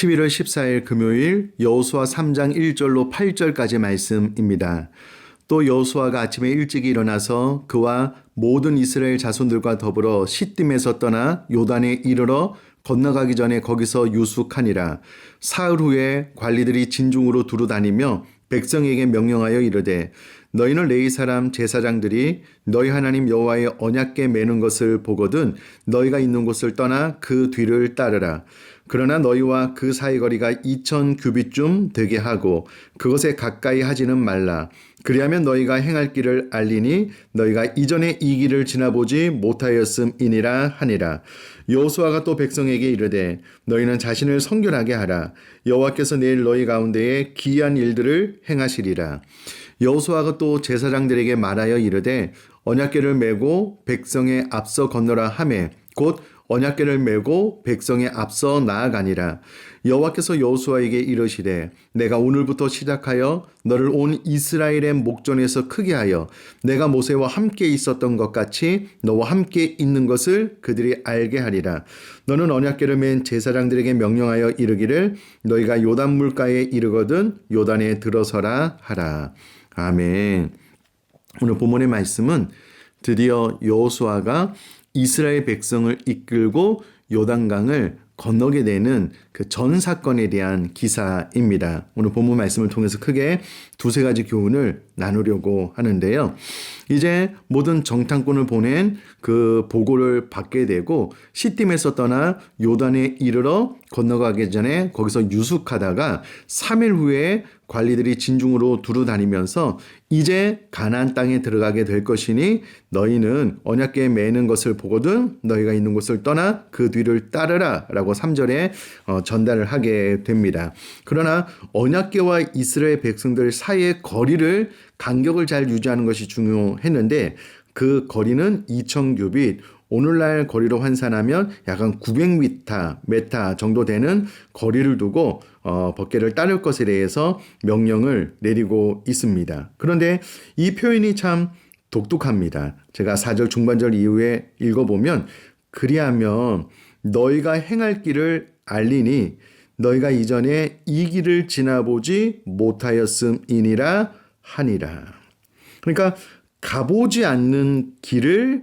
11월 14일 금요일 여호수아 3장 1절로 8절까지 말씀입니다. 또 여호수아가 아침에 일찍 일어나서 그와 모든 이스라엘 자손들과 더불어 시딤에서 떠나 요단에 이르러 건너가기 전에 거기서 유숙하니라. 사흘 후에 관리들이 진중으로 두루 다니며 백성에게 명령하여 이르되 너희는 레위 사람 제사장들이 너희 하나님 여호와의 언약궤 매는 것을 보거든 너희가 있는 곳을 떠나 그 뒤를 따르라. 그러나 너희와 그 사이 거리가 2000 규빗쯤 되게 하고 그것에 가까이 하지는 말라. 그리하면 너희가 행할 길을 알리니 너희가 이전에 이 길을 지나보지 못하였음이니라 하니라. 여호수아가 또 백성에게 이르되 너희는 자신을 성결하게 하라. 여호와께서 내일 너희 가운데에 기이한 일들을 행하시리라. 여호수아가 또 제사장들에게 말하여 이르되 언약궤를 메고 백성의 앞서 건너라 하매 곧 언약궤를 메고 백성의 앞서 나아가니라. 여호와께서 여호수아에게 이르시되 내가 오늘부터 시작하여 너를 온 이스라엘의 목전에서 크게 하여 내가 모세와 함께 있었던 것 같이 너와 함께 있는 것을 그들이 알게 하리라. 너는 언약궤를 맨 제사장들에게 명령하여 이르기를 너희가 요단 물가에 이르거든 요단에 들어서라 하라. 아멘. 오늘 본문의 말씀은 드디어 여호수아가 이스라엘 백성을 이끌고 요단강을 건너게 되는 그 전 사건에 대한 기사입니다. 오늘 본문 말씀을 통해서 크게 두세 가지 교훈을 나누려고 하는데요. 이제 모든 정탐꾼을 보낸 그 보고를 받게 되고 시딤에서 떠나 요단에 이르러 건너가기 전에 거기서 유숙하다가 3일 후에 관리들이 진중으로 두루 다니면서 이제 가나안 땅에 들어가게 될 것이니 너희는 언약궤에 매는 것을 보거든 너희가 있는 곳을 떠나 그 뒤를 따르라 라고 3절에 전달을 하게 됩니다. 그러나 언약궤와 이스라엘 백성들 사이의 거리를 간격을 잘 유지하는 것이 중요했는데 그 거리는 2000 규빗, 오늘날 거리로 환산하면 약간 900m 정도 되는 거리를 두고 법궤를 따를 것에 대해서 명령을 내리고 있습니다. 그런데 이 표현이 참 독특합니다. 제가 4절 중반절 이후에 읽어보면 그리하면 너희가 행할 길을 알리니 너희가 이전에 이 길을 지나보지 못하였음이니라 하니라. 그러니까 가보지 않는 길을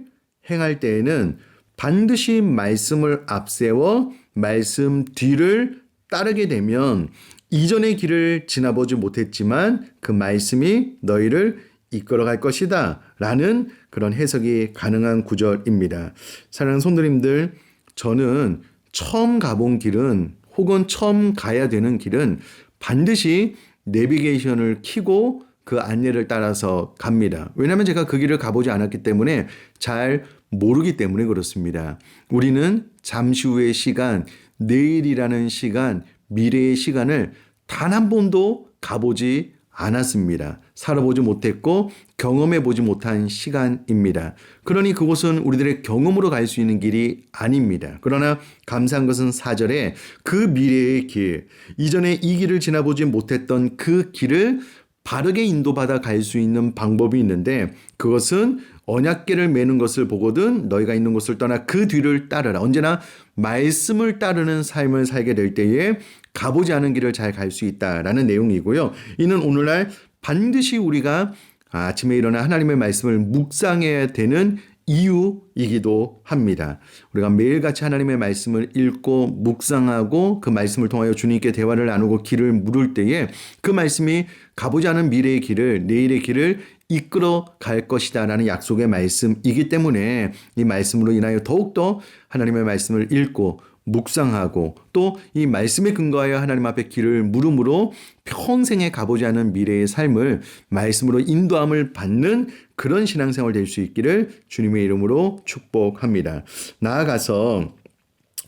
행할 때에는 반드시 말씀을 앞세워 말씀 뒤를 따르게 되면 이전의 길을 지나보지 못했지만 그 말씀이 너희를 이끌어갈 것이다 라는 그런 해석이 가능한 구절입니다. 사랑하는 성도님들, 저는 처음 가본 길은 혹은 처음 가야 되는 길은 반드시 내비게이션을 켜고 그 안내를 따라서 갑니다. 왜냐하면 제가 그 길을 가보지 않았기 때문에 잘 모르기 때문에 그렇습니다. 우리는 잠시 후의 시간, 내일이라는 시간, 미래의 시간을 단 한 번도 가보지 않았습니다. 살아보지 못했고 경험해보지 못한 시간입니다. 그러니 그곳은 우리들의 경험으로 갈 수 있는 길이 아닙니다. 그러나 감사한 것은 4절에 그 미래의 길, 이전에 이 길을 지나보지 못했던 그 길을 바르게 인도받아 갈 수 있는 방법이 있는데 그것은 언약궤를 매는 것을 보거든 너희가 있는 곳을 떠나 그 뒤를 따르라. 언제나 말씀을 따르는 삶을 살게 될 때에 가보지 않은 길을 잘 갈 수 있다라는 내용이고요. 이는 오늘날 반드시 우리가 아침에 일어나 하나님의 말씀을 묵상해야 되는 이유이기도 합니다. 우리가 매일같이 하나님의 말씀을 읽고 묵상하고 그 말씀을 통하여 주님께 대화를 나누고 길을 물을 때에 그 말씀이 가보지 않은 미래의 길을, 내일의 길을 이끌어 갈 것이다 라는 약속의 말씀이기 때문에 이 말씀으로 인하여 더욱더 하나님의 말씀을 읽고 묵상하고 또 이 말씀에 근거하여 하나님 앞에 길을 물음으로 평생에 가보지 않은 미래의 삶을 말씀으로 인도함을 받는 그런 신앙생활 될 수 있기를 주님의 이름으로 축복합니다. 나아가서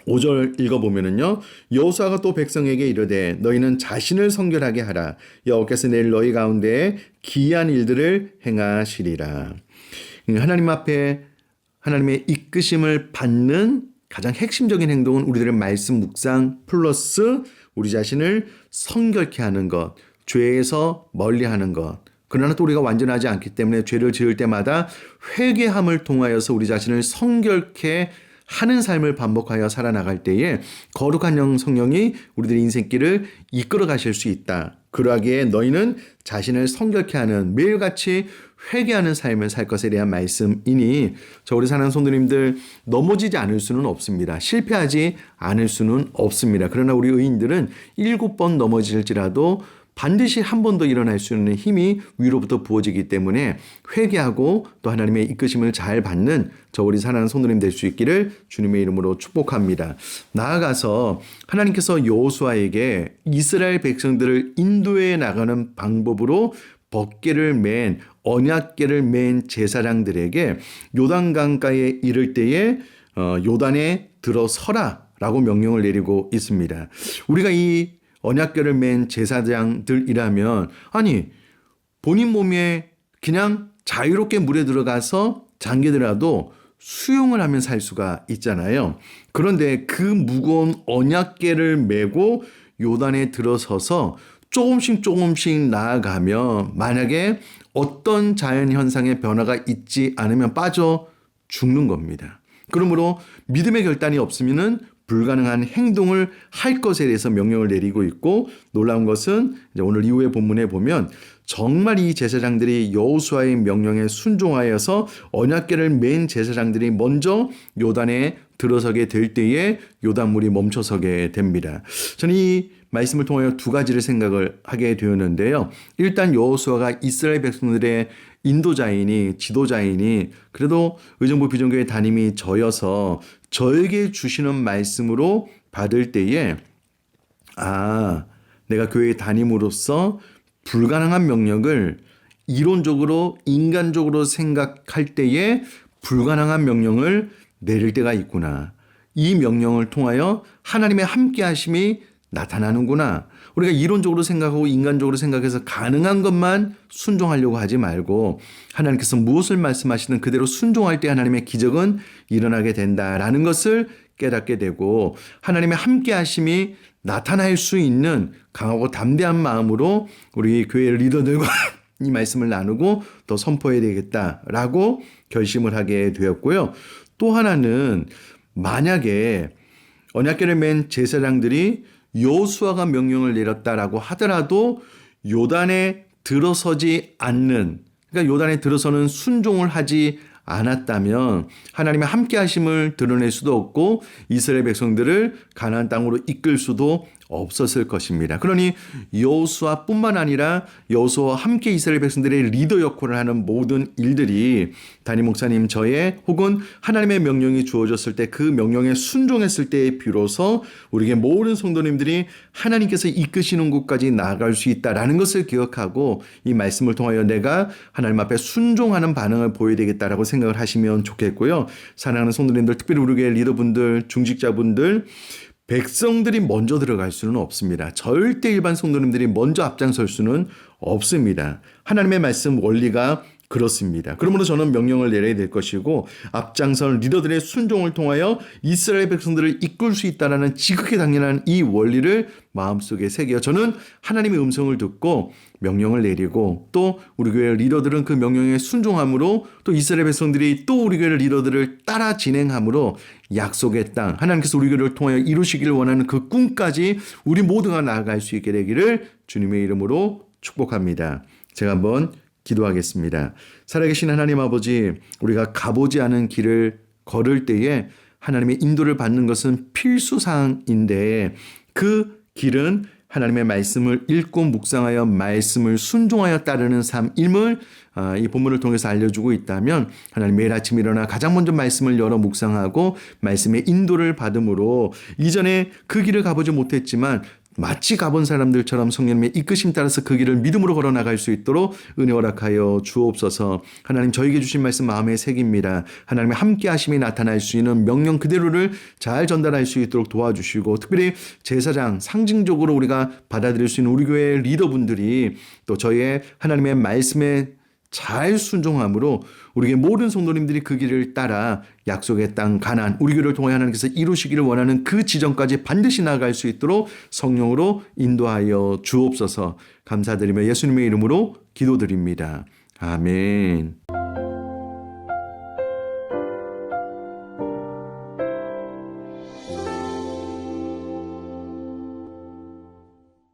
5절 읽어보면은요. 여호수아가 또 백성에게 이르되 너희는 자신을 성결하게 하라. 여호와께서 내일 너희 가운데에 기이한 일들을 행하시리라. 하나님 앞에 하나님의 이끄심을 받는 가장 핵심적인 행동은 우리들의 말씀 묵상 플러스 우리 자신을 성결케 하는 것, 죄에서 멀리하는 것. 그러나 또 우리가 완전하지 않기 때문에 죄를 지을 때마다 회개함을 통하여서 우리 자신을 성결케 하는 삶을 반복하여 살아나갈 때에 거룩한 성령이 우리들의 인생길을 이끌어 가실 수 있다. 그러하기에 너희는 자신을 성결케 하는 매일같이 회개하는 삶을 살 것에 대한 말씀이니 우리 사랑하는 성도님들 넘어지지 않을 수는 없습니다. 실패하지 않을 수는 없습니다. 그러나 우리 의인들은 7번 넘어질지라도 반드시 한 번 더 일어날 수 있는 힘이 위로부터 부어지기 때문에 회개하고 또 하나님의 이끄심을 잘 받는 우리 사랑하는 성도님 될 수 있기를 주님의 이름으로 축복합니다. 나아가서 하나님께서 여호수아에게 이스라엘 백성들을 인도해 나가는 방법으로 법궤를 맨 언약궤를 맨 제사장들에게 요단강가에 이를 때에 요단에 들어서라 라고 명령을 내리고 있습니다. 우리가 이 언약궤를 맨 제사장들이라면 아니 본인 몸에 그냥 자유롭게 물에 들어가서 잠기더라도 수영을 하면 살 수가 있잖아요. 그런데 그 무거운 언약궤를 메고 요단에 들어서서 조금씩 나아가면 만약에 어떤 자연현상의 변화가 있지 않으면 빠져 죽는 겁니다. 그러므로 믿음의 결단이 없으면은 불가능한 행동을 할 것에 대해서 명령을 내리고 있고 놀라운 것은 이제 오늘 이후의 본문에 보면 정말 이 제사장들이 여호수아의 명령에 순종하여서 언약궤를 맨 제사장들이 먼저 요단에 들어서게 될 때에 요단물이 멈춰서게 됩니다. 저는 이 말씀을 통하여 두 가지를 생각을 하게 되었는데요. 일단 여호수아가 이스라엘 백성들의 인도자이니 지도자이니 그래도 의정부 비전교회 담임이 저여서 저에게 주시는 말씀으로 받을 때에 내가 교회 담임으로서 불가능한 명령을 이론적으로 인간적으로 생각할 때에 불가능한 명령을 내릴 때가 있구나. 이 명령을 통하여 하나님의 함께 하심이 나타나는구나. 우리가 이론적으로 생각하고 인간적으로 생각해서 가능한 것만 순종하려고 하지 말고 하나님께서 무엇을 말씀하시든 그대로 순종할 때 하나님의 기적은 일어나게 된다라는 것을 깨닫게 되고 하나님의 함께 하심이 나타날 수 있는 강하고 담대한 마음으로 우리 교회 리더들과 이 말씀을 나누고 또 선포해야 되겠다라고 결심을 하게 되었고요. 또 하나는 만약에 언약궤를 맨 제사장들이 여호수아가 명령을 내렸다라고 하더라도 요단에 들어서지 않는 그러니까 요단에 들어서는 순종을 하지 않았다면 하나님의 함께 하심을 드러낼 수도 없고 이스라엘 백성들을 가나안 땅으로 이끌 수도 없었을 것입니다. 그러니 여호수아뿐만 아니라 여호수아와 함께 이스라엘 백성들의 리더 역할을 하는 모든 일들이 담임 목사님 저의 혹은 하나님의 명령이 주어졌을 때 그 명령에 순종했을 때에 비로소 우리에게 모든 성도님들이 하나님께서 이끄시는 곳까지 나아갈 수 있다라는 것을 기억하고 이 말씀을 통하여 내가 하나님 앞에 순종하는 반응을 보여야 되겠다라고 생각을 하시면 좋겠고요. 사랑하는 성도님들 특별히 우리에게 리더분들 중직자분들 백성들이 먼저 들어갈 수는 없습니다. 절대 일반 성도님들이 먼저 앞장설 수는 없습니다. 하나님의 말씀 원리가 그렇습니다. 그러므로 저는 명령을 내려야 될 것이고 앞장선 리더들의 순종을 통하여 이스라엘 백성들을 이끌 수 있다는 지극히 당연한 이 원리를 마음속에 새겨 저는 하나님의 음성을 듣고 명령을 내리고 또 우리 교회 리더들은 그 명령에 순종함으로 또 이스라엘 백성들이 또 우리 교회 리더들을 따라 진행함으로 약속의 땅 하나님께서 우리 교회를 통하여 이루시기를 원하는 그 꿈까지 우리 모두가 나아갈 수 있게 되기를 주님의 이름으로 축복합니다. 제가 한번 기도하겠습니다. 살아계신 하나님 아버지 우리가 가보지 않은 길을 걸을 때에 하나님의 인도를 받는 것은 필수사항인데 그 길은 하나님의 말씀을 읽고 묵상하여 말씀을 순종하여 따르는 삶임을 이 본문을 통해서 알려주고 있다면 하나님 매일 아침 일어나 가장 먼저 말씀을 열어 묵상하고 말씀의 인도를 받음으로 이전에 그 길을 가보지 못했지만 마치 가본 사람들처럼 성령님의 이끄심 따라서 그 길을 믿음으로 걸어나갈 수 있도록 은혜 허락하여 주옵소서. 하나님 저에게 주신 말씀 마음에 새깁니다. 하나님의 함께 하심이 나타날 수 있는 명령 그대로를 잘 전달할 수 있도록 도와주시고 특별히 제사장 상징적으로 우리가 받아들일 수 있는 우리 교회 리더분들이 또 저희의 하나님의 말씀에 잘 순종함으로 우리의 모든 성도님들이 그 길을 따라 약속의 땅 가나안 우리 교회를 통해 하나님께서 이루시기를 원하는 그 지점까지 반드시 나아갈 수 있도록 성령으로 인도하여 주옵소서. 감사드리며 예수님의 이름으로 기도드립니다. 아멘.